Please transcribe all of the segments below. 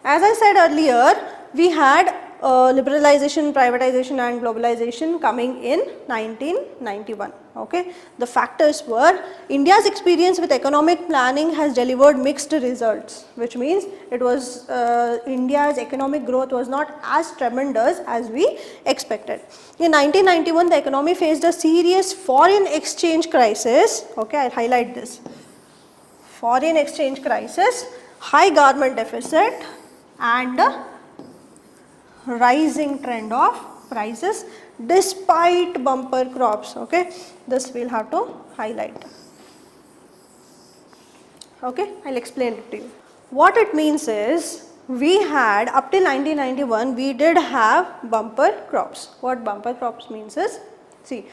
As I said earlier, we had liberalization, privatization and globalization coming in 1991. Okay. The factors were India's experience with economic planning has delivered mixed results, which means it was India's economic growth was not as tremendous as we expected. In 1991, the economy faced a serious foreign exchange crisis. Okay, I will highlight this. Foreign exchange crisis, high government deficit and rising trend of prices despite bumper crops. Okay, this we will have to highlight. Okay, I will explain it to you. What it means is, we had up till 1991 we did have bumper crops. What bumper crops means is, see,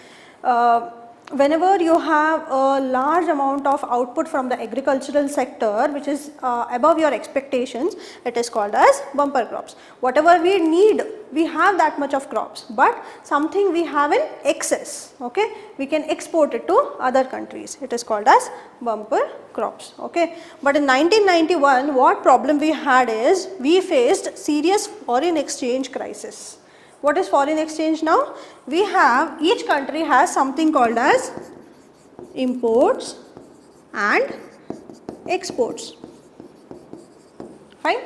whenever you have a large amount of output from the agricultural sector which is above your expectations, it is called as bumper crops. Whatever we need, we have that much of crops, but something we have in excess, okay, we can export it to other countries, it is called as bumper crops. Okay. But in 1991 what problem we had is, we faced serious foreign exchange crisis. What is foreign exchange now? We have, each country has something called as imports and exports. Fine.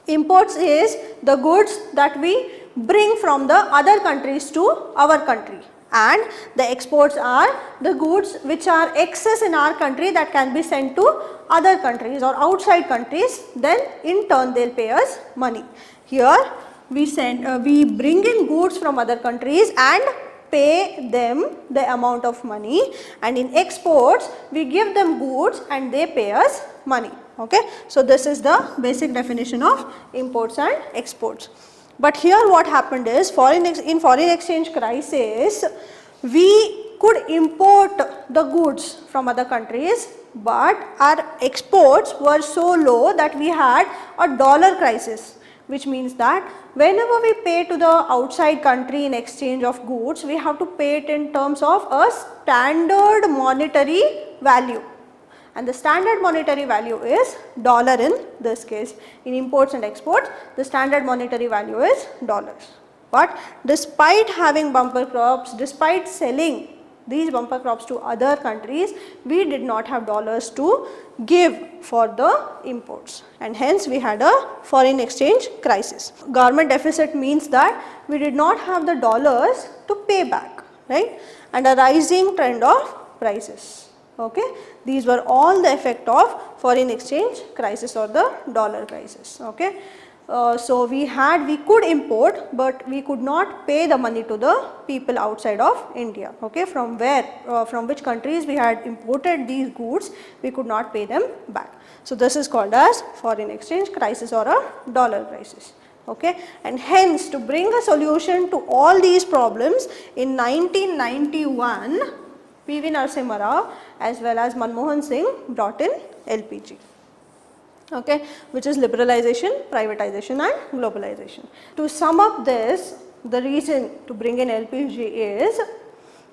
Imports is the goods that we bring from the other countries to our country, and the exports are the goods which are excess in our country that can be sent to other countries or outside countries, then in turn they will pay us money. Here we bring in goods from other countries and pay them the amount of money, and in exports we give them goods and they pay us money. Okay. So this is the basic definition of imports and exports. But here what happened is, in foreign exchange crisis we could import the goods from other countries, but our exports were so low that we had a dollar crisis, which means that whenever we pay to the outside country in exchange of goods, we have to pay it in terms of a standard monetary value, and the standard monetary value is dollar in this case. In imports and exports, the standard monetary value is dollars. But despite having bumper crops, despite selling these bumper crops to other countries, we did not have dollars to give for the imports, and hence we had a foreign exchange crisis. Government deficit means that we did not have the dollars to pay back, right, and a rising trend of prices. Okay. These were all the effect of foreign exchange crisis or the dollar crisis. Okay. So we could import, but we could not pay the money to the people outside of India. Okay. From which countries we had imported these goods, we could not pay them back. So this is called as foreign exchange crisis or a dollar crisis. Okay. And hence, to bring a solution to all these problems, in 1991 P.V. Narasimha Rao as well as Manmohan Singh brought in LPG. Okay, which is liberalization, privatization and globalization. To sum up this, the reason to bring in LPG is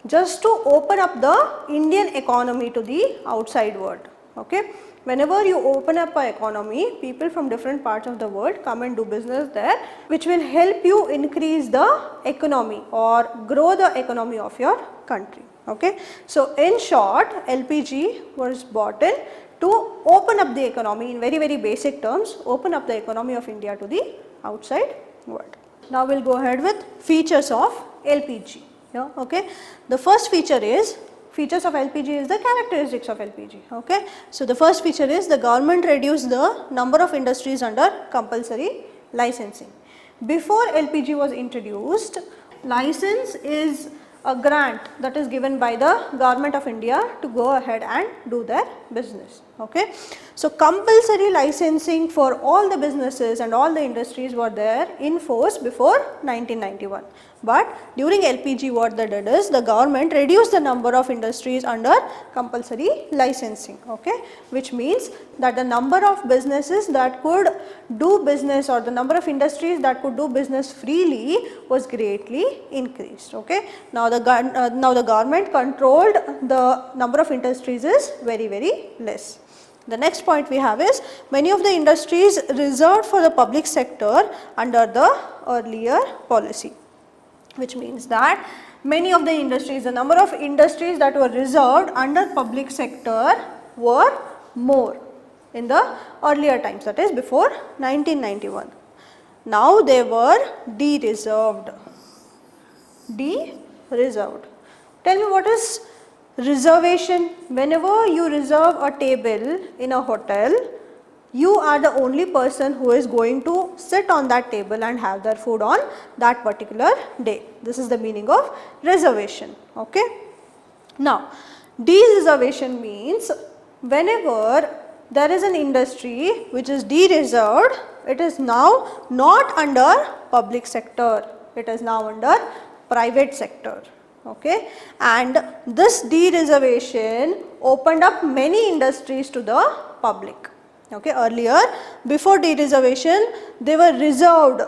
just to open up the Indian economy to the outside world. Okay. Whenever you open up an economy, people from different parts of the world come and do business there, which will help you increase the economy or grow the economy of your country. Okay. So in short, LPG was brought in to open up the economy, in very, very basic terms, open up the economy of India to the outside world. Now we will go ahead with features of LPG. Yeah, okay. The first feature is, features of LPG is the characteristics of LPG. Okay. So the first feature is, the government reduced the number of industries under compulsory licensing. Before LPG was introduced, license is a grant that is given by the government of India to go ahead and do their business. Okay. So compulsory licensing for all the businesses and all the industries were there in force before 1991. But during LPG, what they did is, the government reduced the number of industries under compulsory licensing, okay, which means that the number of businesses that could do business, or the number of industries that could do business freely, was greatly increased. Okay. Now the government controlled the number of industries is very, very less. The next point we have is many of the industries reserved for the public sector under the earlier policy, which means that many of the industries, the number of industries that were reserved under public sector were more in the earlier times, that is before 1991. Now they were de-reserved. De-reserved. Tell me, what is reservation? Whenever you reserve a table in a hotel, you are the only person who is going to sit on that table and have their food on that particular day. This is the meaning of reservation. Okay. Now, de-reservation means whenever there is an industry which is de-reserved, it is now not under public sector, it is now under private sector. Okay. And this de-reservation opened up many industries to the public. Okay. Earlier, before de-reservation, they were reserved,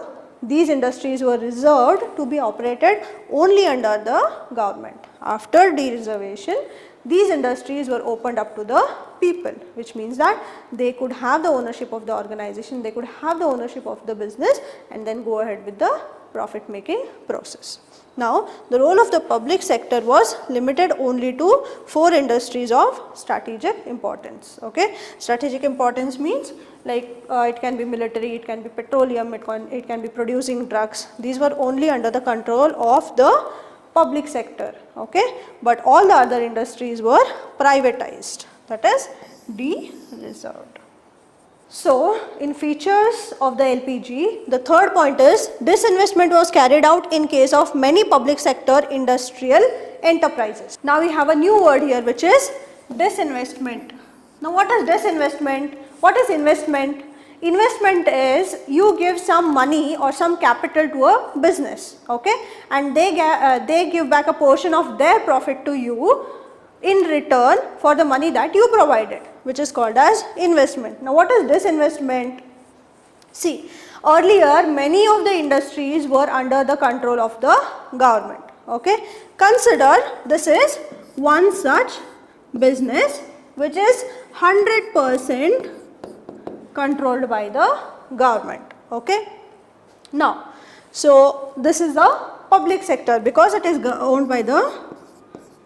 these industries were reserved to be operated only under the government. After de-reservation, these industries were opened up to the people, which means that they could have the ownership of the organization, they could have the ownership of the business and then go ahead with the profit making process. Now, the role of the public sector was limited only to 4 industries of strategic importance. Okay. Strategic importance means like it can be military, it can be petroleum, it can be producing drugs. These were only under the control of the public sector. Okay. But all the other industries were privatized, that is de-reserved. So, in features of the LPG, the third point is disinvestment was carried out in case of many public sector industrial enterprises. Now, we have a new word here, which is disinvestment. Now, what is disinvestment? What is investment? Investment is you give some money or some capital to a business, okay, and they give back a portion of their profit to you in return for the money that you provided, which is called as investment. Now, what is disinvestment? See, earlier many of the industries were under the control of the government. Okay. Consider this is one such business which is 100% controlled by the government. Okay. Now, so this is the public sector because it is owned by the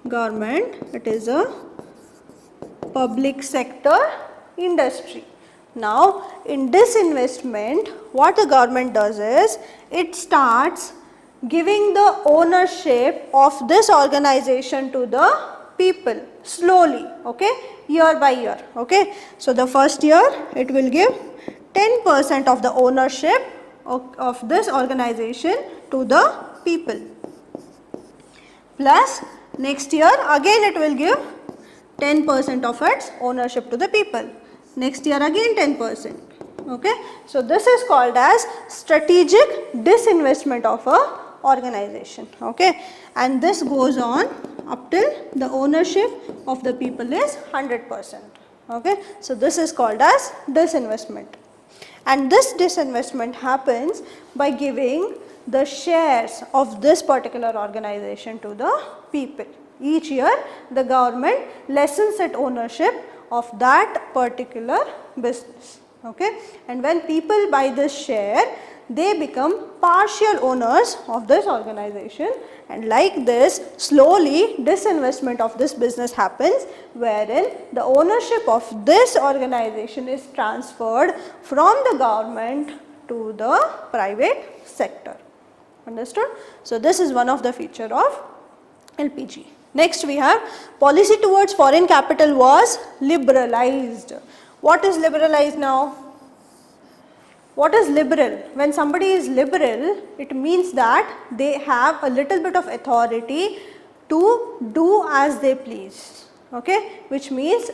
government, it is a public sector industry. Now, in disinvestment, what the government does is it starts giving the ownership of this organization to the people slowly, okay, year by year. Okay. So, the first year it will give 10% of the ownership of this organization to the people, plus next year again it will give 10% of its ownership to the people, next year again 10%. Okay. So, this is called as strategic disinvestment of a organization. Okay. And this goes on up till the ownership of the people is 100%. Okay. So, this is called as disinvestment, and this disinvestment happens by giving the shares of this particular organization to the people. Each year the government lessens its ownership of that particular business. Okay. And when people buy this share, they become partial owners of this organization, and like this slowly disinvestment of this business happens, wherein the ownership of this organization is transferred from the government to the private sector. Understood? So, this is one of the feature of LPG. Next we have policy towards foreign capital was liberalized. What is liberalized now? What is liberal? When somebody is liberal, it means that they have a little bit of authority to do as they please. Okay? Which means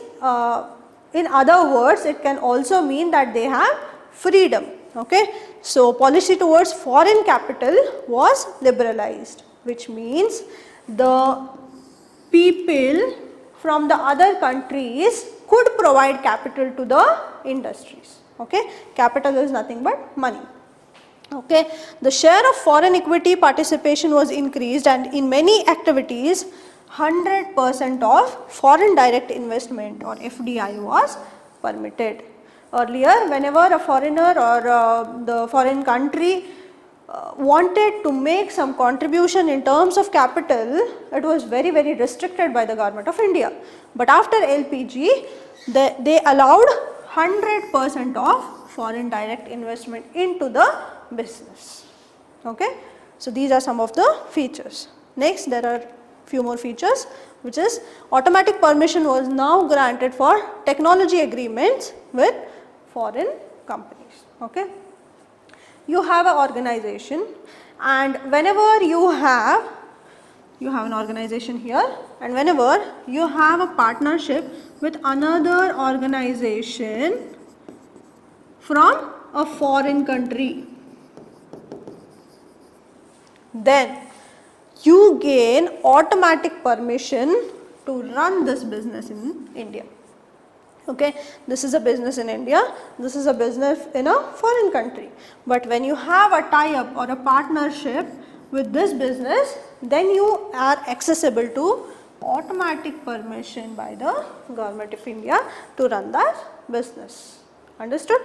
in other words, it can also mean that they have freedom. Okay. So, policy towards foreign capital was liberalized, which means the people from the other countries could provide capital to the industries. Okay. Capital is nothing but money. Okay. The share of foreign equity participation was increased, and in many activities 100% of foreign direct investment or FDI was permitted. Earlier, whenever a foreigner or the foreign country wanted to make some contribution in terms of capital, it was very restricted by the government of India. But after LPG, they allowed 100% of foreign direct investment into the business. Okay. So, these are some of the features. Next, there are few more features, which is automatic permission was now granted for technology agreements with foreign companies. Okay. You have an organization, and whenever you have an organization here, and whenever you have a partnership with another organization from a foreign country, then you gain automatic permission to run this business in India. Okay, this is a business in India, this is a business in a foreign country. But when you have a tie-up or a partnership with this business, then you are accessible to automatic permission by the government of India to run that business. Understood?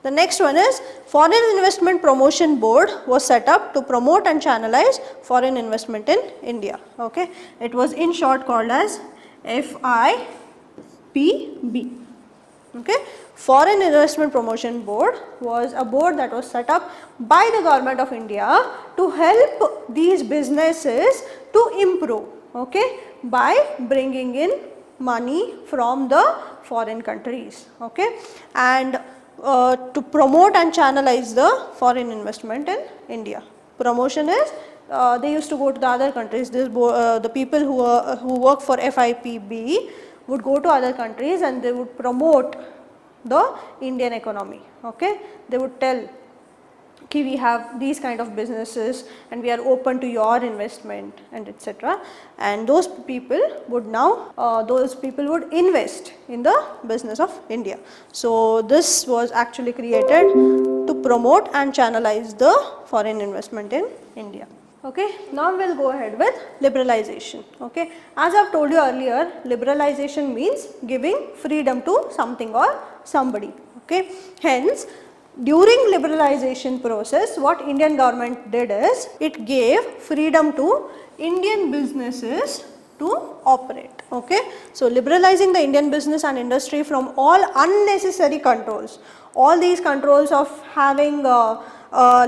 The next one is Foreign Investment Promotion Board was set up to promote and channelize foreign investment in India. Okay, it was in short called as FIPB. Okay, Foreign Investment Promotion Board was a board that was set up by the government of India to help these businesses to improve, okay, by bringing in money from the foreign countries, okay, and to promote and channelize the foreign investment in India. Promotion is they used to go to the other countries. This the people who work for FIPB would go to other countries and they would promote the Indian economy. Okay, they would tell, "Ki we have these kind of businesses and we are open to your investment," and etc. And those people would invest in the business of India. So this was actually created to promote and channelize the foreign investment in India. Okay, now we will go ahead with liberalization. Okay, as I have told you earlier, liberalization means giving freedom to something or somebody. Okay, hence during liberalization process, what Indian government did is it gave freedom to Indian businesses to operate. Okay, so liberalizing the Indian business and industry from all unnecessary controls, all these controls of having a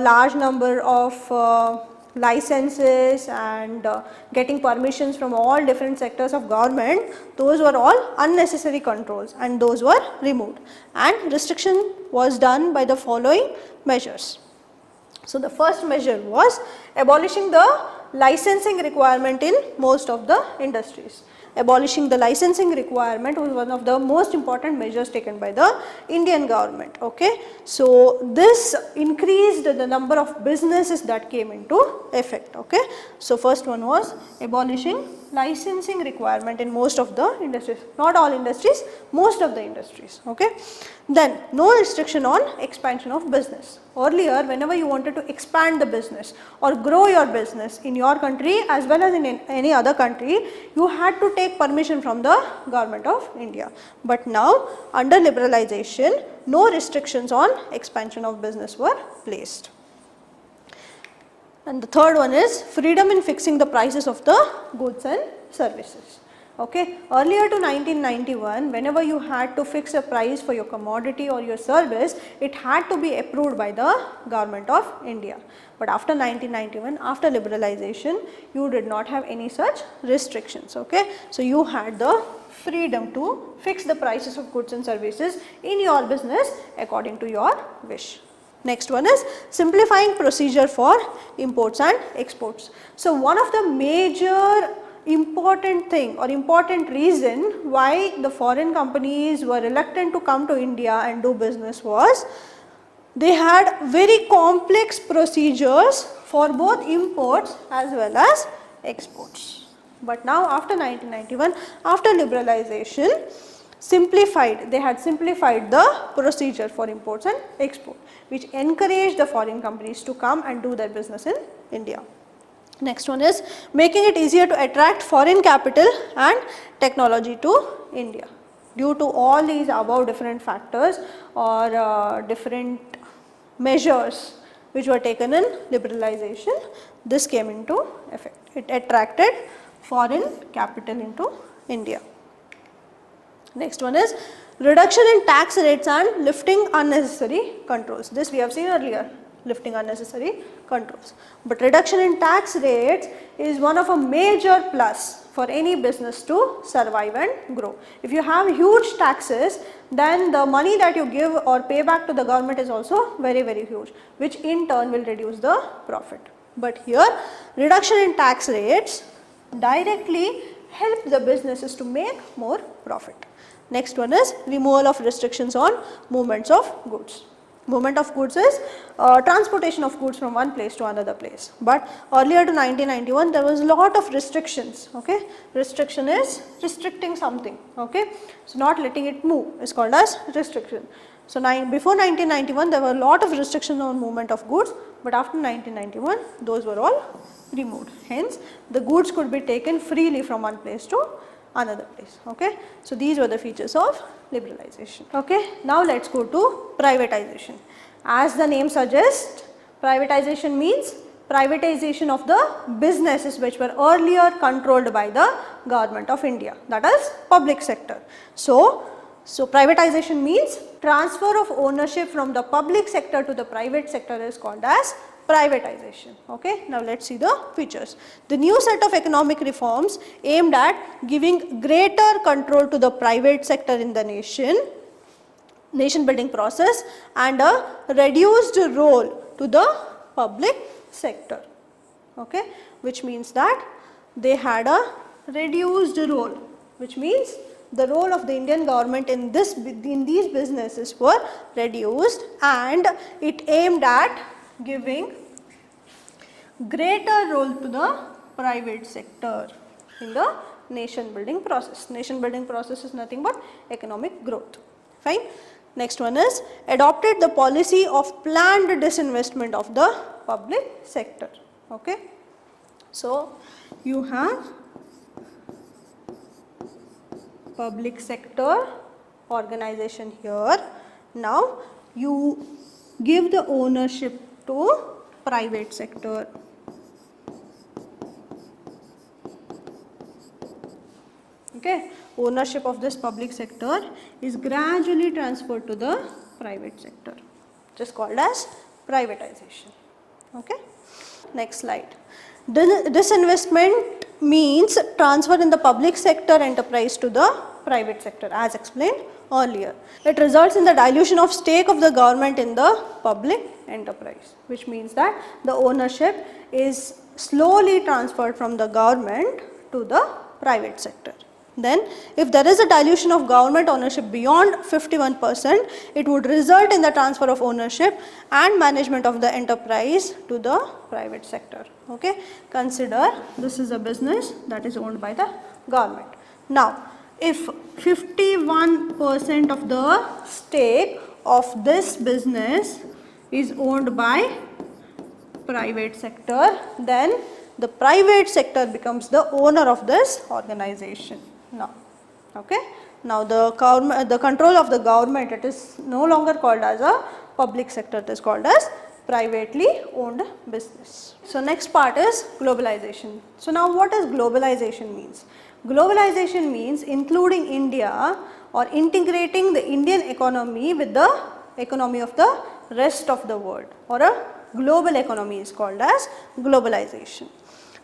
large number of licenses and getting permissions from all different sectors of government, those were all unnecessary controls and those were removed, and restriction was done by the following measures. So the first measure was abolishing the licensing requirement in most of the industries. Abolishing the licensing requirement was one of the most important measures taken by the Indian government. Okay, so this increased the number of businesses that came into effect. Okay, so first one was abolishing licensing requirement in most of the industries, not all industries, most of the industries. Okay, then no restriction on expansion of business. Earlier, whenever you wanted to expand the business or grow your business in your country as well as in any other country, you had to take permission from the government of India. But now, under liberalization, no restrictions on expansion of business were placed. And the third one is freedom in fixing the prices of the goods and services. Okay, earlier to 1991, whenever you had to fix a price for your commodity or your service, it had to be approved by the government of India. But after 1991, after liberalization, you did not have any such restrictions. Okay, so you had the freedom to fix the prices of goods and services in your business according to your wish. Next one is simplifying procedure for imports and exports. So one of the major important thing or important reason why the foreign companies were reluctant to come to India and do business was they had very complex procedures for both imports as well as exports. But now after 1991, after liberalization, they had simplified the procedure for imports and export, which encouraged the foreign companies to come and do their business in India. Next one is making it easier to attract foreign capital and technology to India. Due to all these above different factors or different measures which were taken in liberalization, this came into effect. It attracted foreign capital into India. Next one is reduction in tax rates and lifting unnecessary controls. This we have seen earlier, lifting unnecessary controls. But reduction in tax rates is one of a major plus for any business to survive and grow. If you have huge taxes, then the money that you give or pay back to the government is also very, very huge, which in turn will reduce the profit. But here, reduction in tax rates directly help the businesses to make more profit. Next one is removal of restrictions on movements of goods. Movement of goods is transportation of goods from one place to another place. But earlier to 1991, there was a lot of restrictions. Okay, restriction is restricting something. Okay, so not letting it move is called as restriction. So before 1991, there were a lot of restrictions on movement of goods, but after 1991, those were all removed. Hence, the goods could be taken freely from one place to another place. Okay, so these were the features of liberalization. Okay, now let us go to privatization. As the name suggests, privatization means privatization of the businesses which were earlier controlled by the government of India, that is public sector. So privatization means transfer of ownership from the public sector to the private sector is called as privatization. Okay, now let us see the features. The new set of economic reforms aimed at giving greater control to the private sector in the nation building process and a reduced role to the public sector. Okay, which means that they had a reduced role, which means the role of the Indian government in these businesses were reduced, and it aimed at giving greater role to the private sector in the nation building process. Nation building process is nothing but economic growth. Fine. Next one is adopted the policy of planned disinvestment of the public sector. Okay. So you have public sector organization here. Now you give the ownership to private sector. Okay, ownership of this public sector is gradually transferred to the private sector, which is called as privatization. Okay, next slide. Disinvestment means transfer in the public sector enterprise to the private sector, as explained earlier. It results in the dilution of stake of the government in the public enterprise, which means that the ownership is slowly transferred from the government to the private sector. Then if there is a dilution of government ownership beyond 51%, it would result in the transfer of ownership and management of the enterprise to the private sector. Okay, consider this is a business that is owned by the government. Now if 51% of the stake of this business is owned by private sector, then the private sector becomes the owner of this organization. Now, okay. Now the control of the government, it is no longer called as a public sector, it is called as privately owned business. So next part is globalization. So now what does globalization means? Globalization means including India or integrating the Indian economy with the economy of the rest of the world, or a global economy is called as globalization.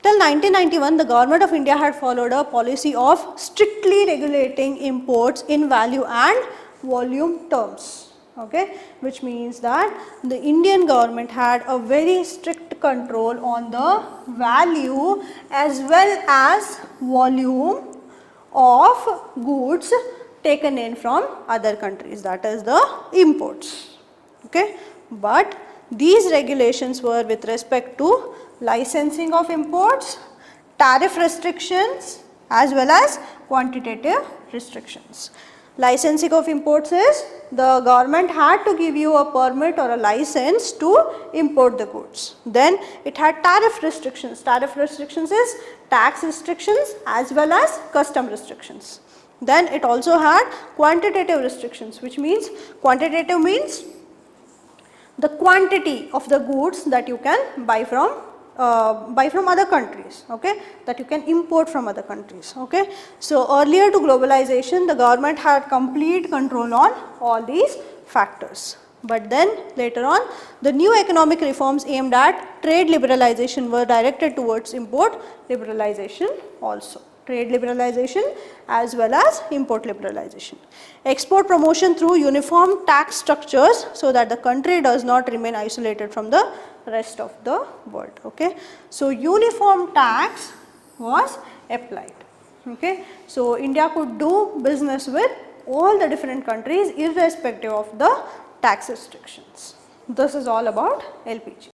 Till 1991, the government of India had followed a policy of strictly regulating imports in value and volume terms. Okay, which means that the Indian government had a very strict control on the value as well as volume of goods taken in from other countries, that is the imports. Okay, but these regulations were with respect to licensing of imports, tariff restrictions as well as quantitative restrictions. Licensing of imports is the government had to give you a permit or a license to import the goods. Then it had tariff restrictions. Tariff restrictions is tax restrictions as well as custom restrictions. Then it also had quantitative restrictions, which means, quantitative means the quantity of the goods that you can buy from other countries, okay, that you can import from other countries, okay. So earlier to globalization, the government had complete control on all these factors, but then later on the new economic reforms aimed at trade liberalization were directed towards import liberalization also. Trade liberalization as well as import liberalization. Export promotion through uniform tax structures, so that the country does not remain isolated from the rest of the world, okay. So uniform tax was applied, okay. So India could do business with all the different countries irrespective of the tax restrictions. This is all about LPG.